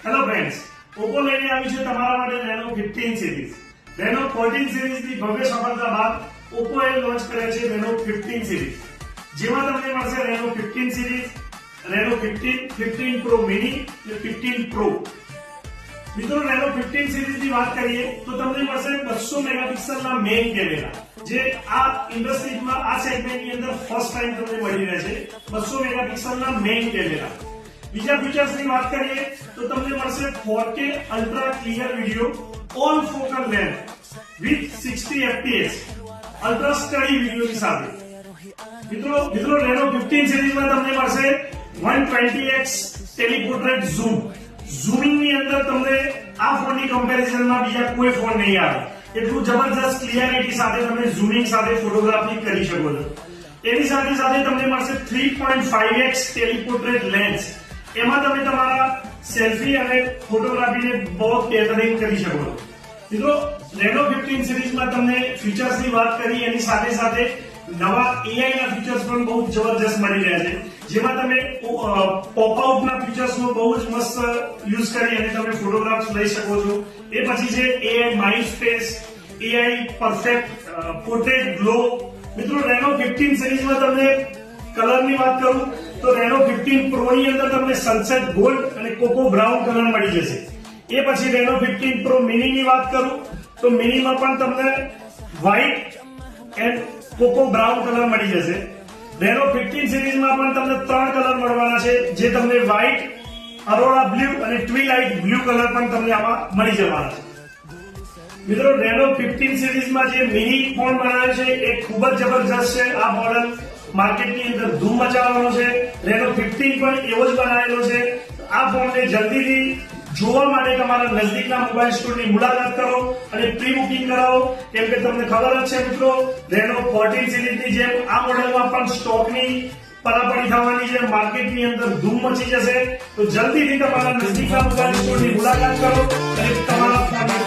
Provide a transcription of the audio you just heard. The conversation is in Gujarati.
હેલો ફ્રેન્ડ્સ, ઓપ્પો લઈને આવી છે તમારા માટે રેનો 15 સિરીઝ. રેનો 14 સિરીઝની ભવ્ય સફળતા બાદ ઓપ્પોએ લોન્ચ કરે છે રેનો 15 સિરીઝ, જેમાં તમને મળશે રેનો 15 સિરીઝ, રેનો 15, 15 પ્રો મિની અને 15 પ્રો. મિત્રો, રેનો 15 સિરીઝની વાત કરીએ તો તમને મળશે 200 મેગાપિક્સલના મેઇન કેમેરા, જે આ ઇન્ડસ્ટ્રીમાં આ સેગમેન્ટની અંદર ફર્સ્ટ ટાઈમ તમને મળી રહે છે. 200 મેગાપિક્સલના મેઇન કેમેરા. બીજા ફીચર્સની વાત કરીએ તો તમને મળશે 4K ultra clear video on focal length with 60 fps ultra steady વિડિયોની સાથે. મિત્રો રેનો 15 સિરીઝમાં તમને મળશે 120x ટેલિપોર્ટ્રેટ ઝૂમ. ઝૂમિંગની અંદર તમને આ ફોનની કમ્પેરિઝનમાં બીજા કોઈ ફોન નહીં આવે. એટલું જબરજસ્ત ક્લિયરિટી સાથે તમે ઝૂમિંગ સાથે ફોટોગ્રાફી કરી શકો છો. એની સાથે સાથે તમને મળશે 3.5x ટેલિપોર્ટ્રેટ લેન્સ. એમાં તમે તમારા સેલ્ફી અને ફોટોગ્રાફીને બહુ બેહતરીન કરી શકો છો. મિત્રો, રેનો 15 સિરીઝમાં તમને ફીચર્સની વાત કરી, એની સાથે સાથે નવા AI ના ફીચર્સ પણ બહુ જબરજસ્ત મળી રહ્યા છે, જેમાં તમે પોપઆઉટ ના ફીચર્સનો બહુ જ મસ્ત યુઝ કરી અને તમે ફોટોગ્રાફ્સ લઈ શકો છો. એ પછી છે AI mind space, AI perfect portrait glow. મિત્રો, રેનો 15 સિરીઝમાં તમને કલરની વાત કરું તો રેનો 15 પ્રો ની અંદર તમને સનસેટ ગોલ્ડ અને કોકો બ્રાઉન કલર મળી જશે. એ પછી રેનો 15 પ્રો મિની ની વાત કરું તો મિનીમાં પણ તમને white and coco brown colour મળી જશે. રેનો 15 સિરીઝમાં પણ તમને 3 કલર મળવાના છે, જે તમને વ્હાઇટ, અરોરા બ્લુ અને ટ્વીલાઇટ બ્લુ કલર પણ તમને આમાં મળી જવાના છે. મિત્રો, રેનો 15 સિરીઝમાં જે મિની ફોન બનાવ્યો છે એ ખૂબ જ જબરજસ્ત છે. આ મોડલ માર્કેટની અંદર ધૂમ મચાવવાનો છે. રેનો 15 પણ એવો જ બનાવેલો છે. આ ફોનને જલ્દીથી જોવા માટે તમારા નજદીકના મોબાઈલ સ્ટોરની મુલાકાત કરો અને પ્રી બુકિંગ કરાવો, કેમ કે તમને ખબર જ છે મિત્રો, રેનો 14 સિરીઝની જેમ આ મોડેલમાં પણ સ્ટોકની પરાપડી થવાની છે. માર્કેટની અંદર ધૂમ મચી જશે. તો જલ્દીથી તમારા નજદીકના મોબાઈલ સ્ટોરની મુલાકાત કરો અને તમારા ફોન